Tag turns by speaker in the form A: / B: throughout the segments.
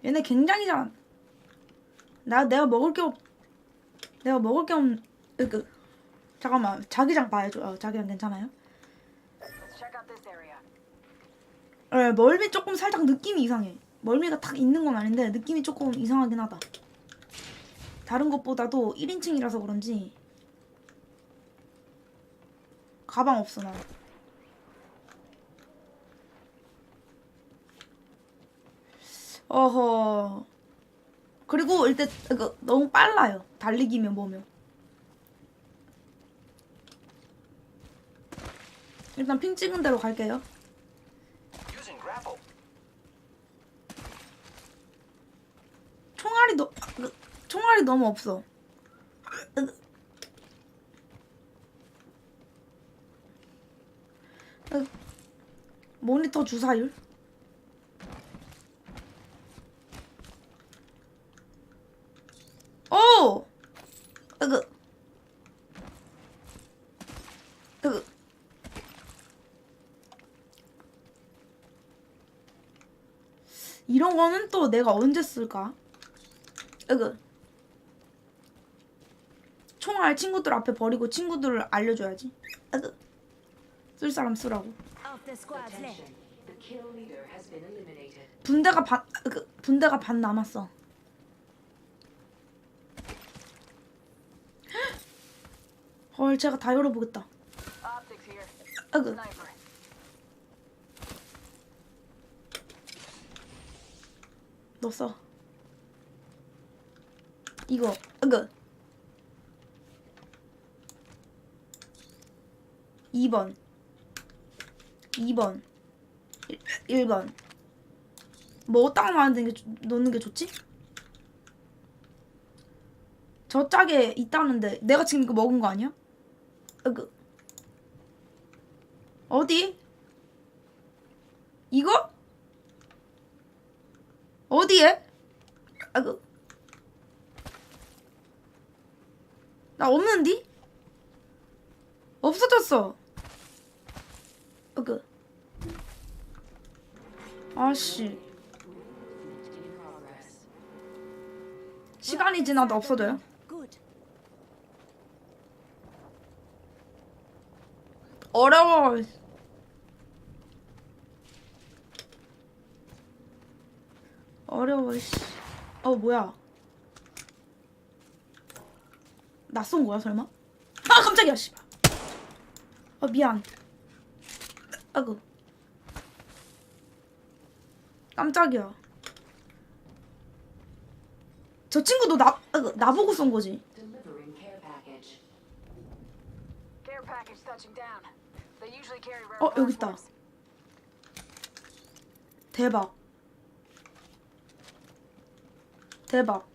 A: 얘네 굉장히 잘. 내가 먹을 게 없. 그 잠깐만 자기장 봐야죠. 자기장 괜찮아요? 멀미 조금 살짝 느낌이 이상해. 멀미가 딱 있는 건 아닌데 느낌이 조금 이상하긴 하다. 다른 것보다도 1인칭이라서 그런지 가방 없어 나. 어허. 그리고 일단 너무 빨라요. 달리기면 뭐면. 일단 핑 찍은 대로 갈게요. 총알이 너무 없어. 모니터 주사율? 오! 이런 거는 또 내가 언제 쓸까? 총알 친구들 앞에 버리고 친구들을 알려줘야지. 쓸 사람 쓰라고. 분대가 반 남았어. 헐, 제가 다 열어보겠다. 너 써. 이거 2번 1번 뭐 어디다가 놓는 게 좋지? 저 짝에 있다는데 내가 지금 이거 먹은 거 아니야? 어디? 이거? 어디에? 나 없는디? 없어졌어. 아씨. 시간이 지나도 없어져요? 어려워. 어려워. 씨. 뭐야? 나 쏜 거야 설마? 아 깜짝이야 씨발. 미안. 깜짝이야. 저 친구도 나보고 쏜 거지. 여기 있다. 대박. 대박.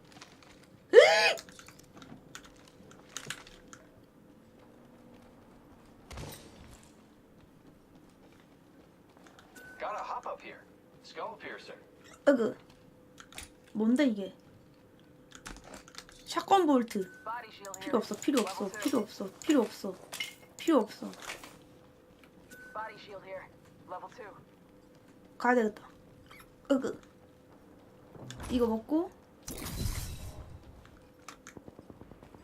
A: 뭔데 이게? 샷건 볼트. 필요 없어. 가야 되겠다. 이거 먹고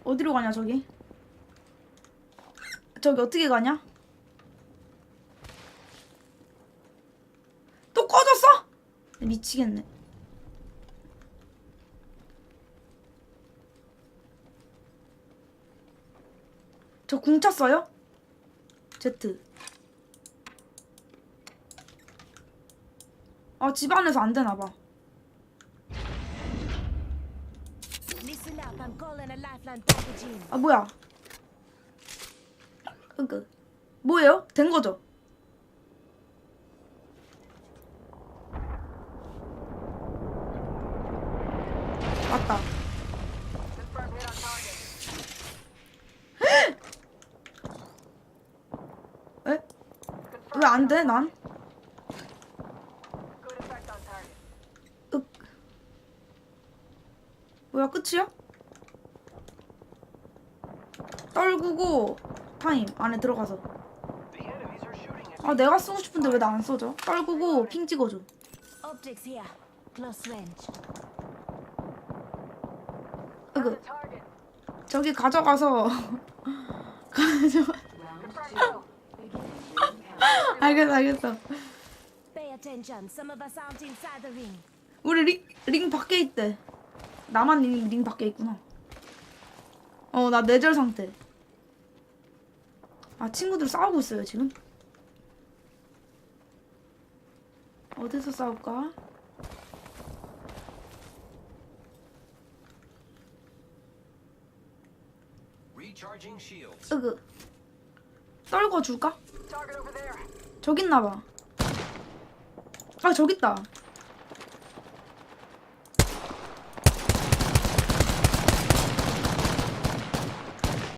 A: 어디로 가냐 저기? 저기 어떻게 가냐? 또 꺼졌어? 미치겠네. 저 궁 찼어요? Z. 집 안에서 안 되나봐. 뭐야? 뭐예요? 된 거죠? 맞다. 에? 왜 안 돼, 난? 뭐야, 끝이야? 떨구고 타임 안에 들어가서. 내가 쓰고 싶은데 왜 나 안 써져? 떨구고 핑 찍어줘.
B: Optics here. close range.
A: 으그. 저기 가져가서 가져. 알겠어.
B: Pay attention. Some of us aren't inside the ring.
A: 우리 링 밖에 있대. 나만 링 밖에 있구나. 나 뇌절 상태. 아, 친구들 싸우고 있어요 지금. 어디서 싸울까?
C: Recharging shields.
A: 으그. 떨궈 줄까? 저기 있나봐. 아, 저기 있다.